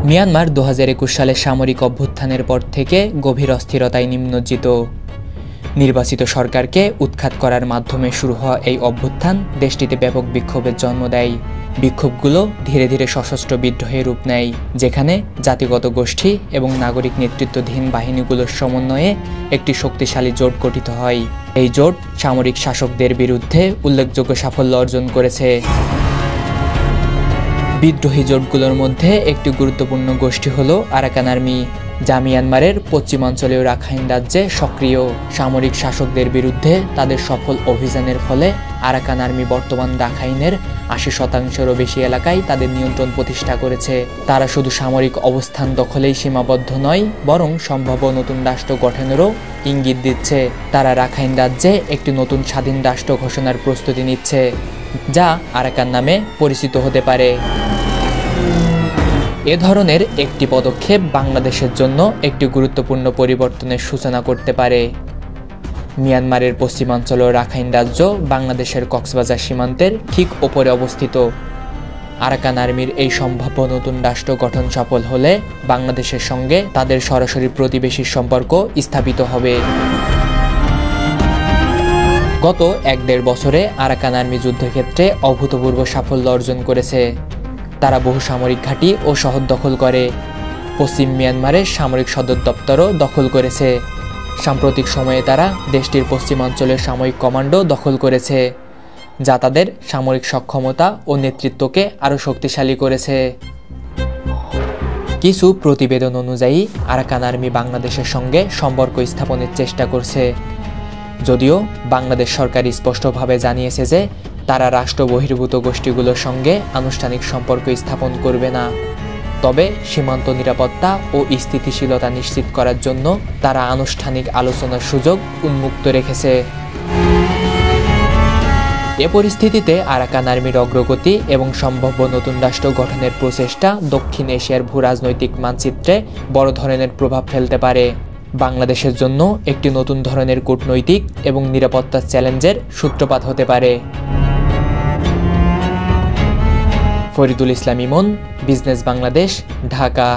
Myanmar 2021 সালে সামরিক অভ্যুত্থানের পর থেকে গভীর অস্থিরতায় নিমজ্জিত। নির্বাচিত সরকারকে উৎখাত করার মাধ্যমে শুরু হওয়া এই অভ্যুত্থান দেশটিতে ব্যাপক বিক্ষোভের জন্ম দেয়। বিক্ষোভগুলো ধীরে ধীরে সশস্ত্র বিদ্রোহে রূপ নেয়, যেখানে জাতিগত গোষ্ঠী এবং নাগরিক নেতৃত্বাধীন বাহিনীগুলোর সমন্বয়ে একটি শক্তিশালী জোট গঠিত হয়। এই জোট সামরিক শাসকদের বিরুদ্ধে উল্লেখযোগ্য সাফল্য অর্জন করেছে। বিদ্রোহী জোটগুলোর মধ্যে একটি গুরুত্বপূর্ণ গোষ্ঠী হল আরাকান আর্মি, যা মিয়ানমারের পশ্চিমাঞ্চলীয় রাখাইন রাজ্যে সক্রিয়। সামরিক শাসকদের বিরুদ্ধে তাদের সফল অভিযানের ফলে আরাকান আর্মি বর্তমান রাখাইনের 80%-এরও বেশি এলাকায় তাদের নিয়ন্ত্রণ প্রতিষ্ঠা করেছে। তারা শুধু সামরিক অবস্থান দখলেই সীমাবদ্ধ নয়, বরং সম্ভাব্য নতুন রাষ্ট্র গঠনেরও ইঙ্গিত দিচ্ছে। তারা রাখাইন রাজ্যে একটি নতুন স্বাধীন রাষ্ট্র ঘোষণার প্রস্তুতি নিচ্ছে, যা আরাকান নামে পরিচিত হতে পারে। এ ধরনের একটি পদক্ষেপ বাংলাদেশের জন্য একটি গুরুত্বপূর্ণ পরিবর্তনের সূচনা করতে পারে। মিয়ানমারের পশ্চিমাঞ্চল রাখাইন রাজ্য বাংলাদেশের কক্সবাজার সীমান্তের ঠিক ওপরে অবস্থিত। আরাকান আর্মির এই সম্ভাব্য নতুন রাষ্ট্র গঠন সফল হলে বাংলাদেশের সঙ্গে তাদের সরাসরি প্রতিবেশী সম্পর্ক স্থাপিত হবে। গত 1-1.5 বছরে আরাকান আর্মি যুদ্ধক্ষেত্রে অভূতপূর্ব সাফল্য অর্জন করেছে। তারা বহু সামরিক ঘাঁটি ও শহর দখল করে পশ্চিম মিয়ানমারের সামরিক সদর দপ্তরও দখল করেছে। সাম্প্রতিক সময়ে তারা দেশটির পশ্চিমাঞ্চলের সামরিক কমান্ডো দখল করেছে, যা তাদের সামরিক সক্ষমতা ও নেতৃত্বকে আরও শক্তিশালী করেছে। কিছু প্রতিবেদন অনুযায়ী আরাকান আর্মি বাংলাদেশের সঙ্গে সম্পর্ক স্থাপনের চেষ্টা করছে, যদিও বাংলাদেশ সরকার স্পষ্টভাবে জানিয়েছে যে তারা রাষ্ট্র বহির্ভূত গোষ্ঠীগুলোর সঙ্গে আনুষ্ঠানিক সম্পর্ক স্থাপন করবে না। তবে সীমান্ত নিরাপত্তা ও স্থিতিশীলতা নিশ্চিত করার জন্য তারা আনুষ্ঠানিক আলোচনার সুযোগ উন্মুক্ত রেখেছে। এ পরিস্থিতিতে আরাকান আর্মির অগ্রগতি এবং সম্ভাব্য নতুন রাষ্ট্র গঠনের প্রচেষ্টা দক্ষিণ এশিয়ার ভূরাজনৈতিক মানচিত্রে বড় ধরনের প্রভাব ফেলতে পারে। বাংলাদেশের জন্য একটি নতুন ধরনের কূটনৈতিক এবং নিরাপত্তা চ্যালেঞ্জের সূত্রপাত হতে পারে। ফরিদুল ইসলাম ইমন, বিজনেস বাংলাদেশ, ঢাকা।